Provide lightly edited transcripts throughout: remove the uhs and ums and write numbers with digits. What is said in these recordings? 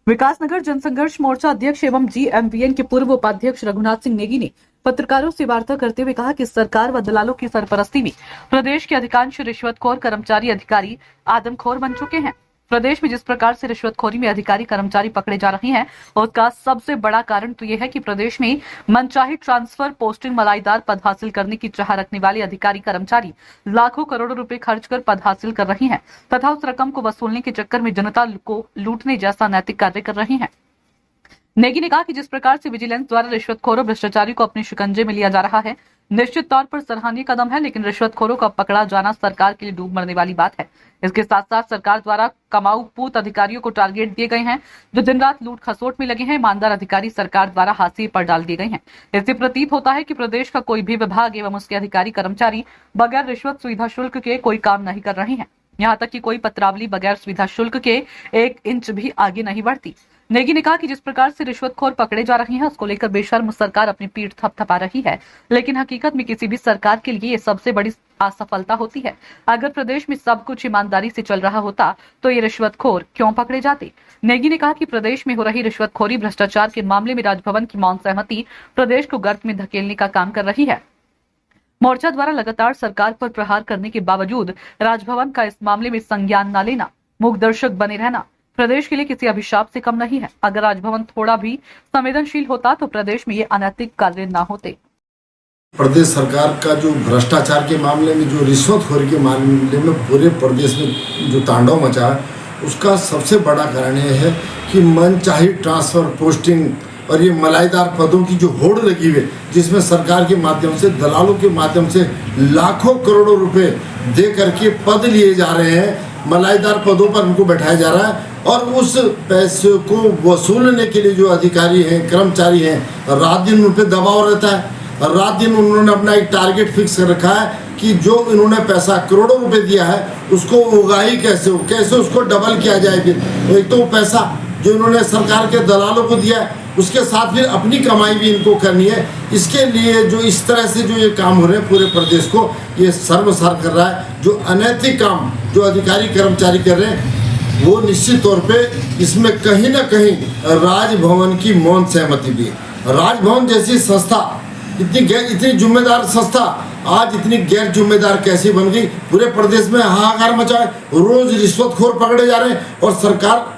विकासनगर जनसंघर्ष मोर्चा अध्यक्ष एवं जीएमवीएन के पूर्व उपाध्यक्ष रघुनाथ सिंह नेगी ने पत्रकारों से वार्ता करते हुए कहा कि सरकार व दलालों की सरपरस्ती में प्रदेश के अधिकांश रिश्वतखोर कर्मचारी अधिकारी आदमखोर बन चुके हैं। प्रदेश में जिस प्रकार से रिश्वतखोरी में अधिकारी कर्मचारी पकड़े जा रहे हैं, उसका सबसे बड़ा कारण तो यह है कि प्रदेश में मनचाही ट्रांसफर, पोस्टिंग, मलाईदार पद हासिल करने की चाह रखने वाले अधिकारी कर्मचारी लाखों करोड़ों रुपए खर्च कर पद हासिल कर रहे हैं तथा उस रकम को वसूलने के चक्कर में जनता को लूटने जैसा नैतिक कार्य कर रहे हैं। नेगी ने कहा कि जिस प्रकार से विजिलेंस द्वारा रिश्वतखोरों भ्रष्टाचारी को अपने शिकंजे में लिया जा रहा है, निश्चित तौर पर सराहनीय कदम है, लेकिन रिश्वतखोरों का पकड़ा जाना सरकार के लिए डूब मरने वाली बात है। इसके साथ साथ सरकार द्वारा कमाऊ पूत अधिकारियों को टारगेट दिए गए हैं जो दिन रात लूट खसोट में लगे हैं। ईमानदार अधिकारी सरकार द्वारा हाशिए पर डाल दिए गए हैं। इससे प्रतीत होता है कि प्रदेश का कोई भी विभाग एवं उसके अधिकारी कर्मचारी बगैर रिश्वत सुविधा शुल्क के कोई काम नहीं कर रहे हैं। यहाँ तक कि कोई पत्रावली बगैर सुविधा शुल्क के 1 इंच भी आगे नहीं बढ़ती। नेगी ने कहा कि जिस प्रकार से रिश्वतखोर पकड़े जा रहे हैं, उसको लेकर बेशर्म सरकार अपनी पीठ थपथपा रही है, लेकिन हकीकत में किसी भी सरकार के लिए ये सबसे बड़ी असफलता होती है। अगर प्रदेश में सब कुछ ईमानदारी से चल रहा होता तो ये रिश्वतखोर क्यों पकड़े जाते। नेगी ने कहा कि प्रदेश में हो रही रिश्वतखोरी, भ्रष्टाचार के मामले में राजभवन की मौन सहमति प्रदेश को गर्त में धकेलने का काम कर रही है। मोर्चा द्वारा लगातार सरकार पर प्रहार करने के बावजूद राजभवन का इस मामले में संज्ञान न लेना, मूक दर्शक बने रहना प्रदेश के लिए किसी अभिशाप से कम नहीं है। अगर राजभवन थोड़ा भी संवेदनशील होता तो प्रदेश में ये अनैतिक कार्य न होते। प्रदेश सरकार का जो भ्रष्टाचार के मामले में, जो रिश्वतखोरी के मामले में पूरे प्रदेश में जो तांडव मचा है, उसका सबसे बड़ा कारण यह है कि मनचाही ट्रांसफर, पोस्टिंग और ये मलाईदार पदों की जो होड़ लगी हुई है, जिसमें सरकार के माध्यम से, दलालों के माध्यम से लाखों करोड़ों रुपए दे करके पद लिए जा रहे हैं। मलाईदार पदों पर उनको बैठाया जा रहा है और उस पैसे को वसूलने के लिए जो अधिकारी हैं, कर्मचारी हैं, रात दिन उन पर दबाव रहता है। रात दिन उन्होंने अपना एक टारगेट फिक्स कर रखा है कि जो इन्होंने पैसा करोड़ों रुपए दिया है उसको उगाही कैसे हो, कैसे उसको डबल किया जाए। फिर एक तो वो पैसा जो इन्होंने सरकार के दलालों को दिया है, उसके साथ फिर अपनी कमाई भी इनको करनी है। इसके लिए जो इस तरह से जो ये काम हो रहे हैं, पूरे प्रदेश को ये शर्मसार कर रहा है। जो अनैतिक काम जो अधिकारी कर्मचारी कर रहे हैं, वो निश्चित तौर पे इसमें कहीं ना कहीं राजभवन की मौन सहमति भी है। राजभवन जैसी संस्था, इतनी जिम्मेदार संस्था आज इतनी गैर जिम्मेदार कैसे बन गई। पूरे प्रदेश में हाहाकार मचा है, रोज रिश्वतखोर पकड़े जा रहे हैं और सरकार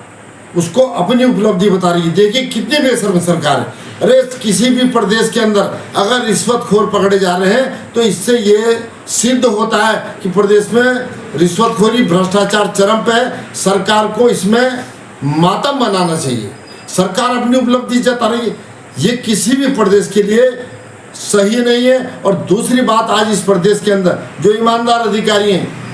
उसको अपनी उपलब्धि बता रही है। देखिए कितनी बेशर्म सरकार है। अरे किसी भी प्रदेश के अंदर अगर रिश्वतखोर पकड़े जा रहे हैं तो इससे ये सिद्ध होता है कि प्रदेश में रिश्वतखोरी, भ्रष्टाचार चरम पे है। सरकार को इसमें मातम बनाना चाहिए। सरकार अपनी उपलब्धि जता रही है, ये किसी भी प्रदेश के लिए सही नहीं है। और दूसरी बात, आज इस प्रदेश के अंदर जो ईमानदार अधिकारी हैं,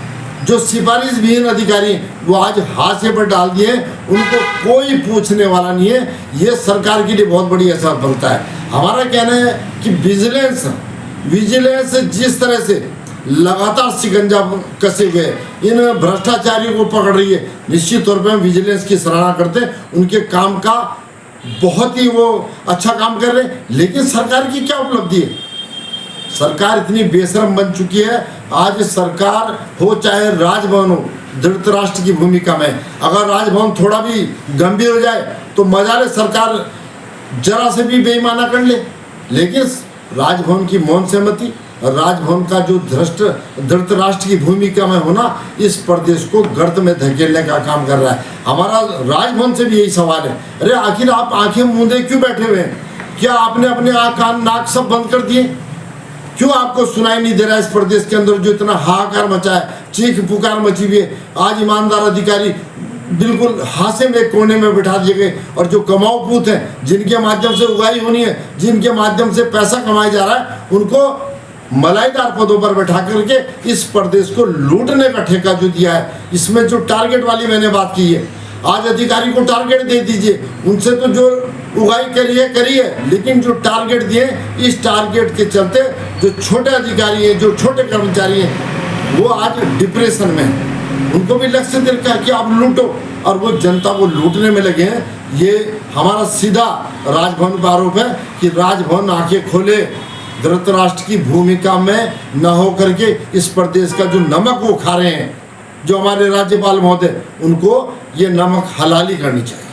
जो सिफारिश विहीन अधिकारी हैं, वो आज हाशिए पर डाल दिए, उनको कोई पूछने वाला नहीं है। ये सरकार के लिए बहुत बड़ी असफलता है। हमारा कहना है कि विजिलेंस जिस तरह से लगातार शिकंजा कसे हुए इन भ्रष्टाचारियों को पकड़ रही है, निश्चित तौर पर हम विजिलेंस की सराहना करते हैं। उनके काम का बहुत ही वो अच्छा काम कर रहे हैं, लेकिन सरकार की क्या उपलब्धि है। सरकार इतनी बेशरम बन चुकी है। आज सरकार हो चाहे राजभवन हो, धृतराष्ट्र की भूमिका में, अगर राजभवन थोड़ा भी गंभीर हो जाए तो मजा ले, सरकार जरा से भी बेईमाना कर ले। लेकिन राजभवन की मौन सहमति, राजभवन का जो धृतराष्ट्र की भूमिका में होना, इस प्रदेश को गर्त में धकेलने का काम कर रहा है। हमारा राजभवन से भी यही सवाल है, अरे आखिर आप आंखें मूंदे क्यों बैठे हुए हैं? क्या आपने अपने आँख, कान, नाक सब बंद कर दिए? क्यों आपको सुनाई नहीं दे रहा है इस प्रदेश के अंदर जो इतना हाहाकार मचा है, चीख पुकार मची हुई है? आज ईमानदार अधिकारी बिल्कुल हासे में कोने में बिठा दिए गए और जो कमाऊ पूत हैं, जिनके माध्यम से उगाही होनी है, जिनके माध्यम से पैसा कमाया जा रहा है, उनको मलाईदार पदों पर बैठा करके इस प्रदेश को लूटने का ठेका जो दिया है। इसमें जो टारगेट वाली मैंने बात की है, आज अधिकारी को टारगेट दे दीजिए, उनसे तो जो उगाही करिए, लेकिन जो टारगेट दिए, इस टारगेट के चलते जो छोटे अधिकारी हैं, जो छोटे कर्मचारी हैं, वो आज डिप्रेशन में हैं। उनको भी लक्ष्य दे रखा है कि आप लूटो, और वो जनता को लूटने में लगे हैं। ये हमारा सीधा राजभवन पर आरोप है कि राजभवन आंखें खोले, धृतराष्ट्र की भूमिका में न हो करके इस प्रदेश का जो नमक वो खा रहे हैं, जो हमारे राज्यपाल महोदय, उनको ये नमक हलाली करनी चाहिए।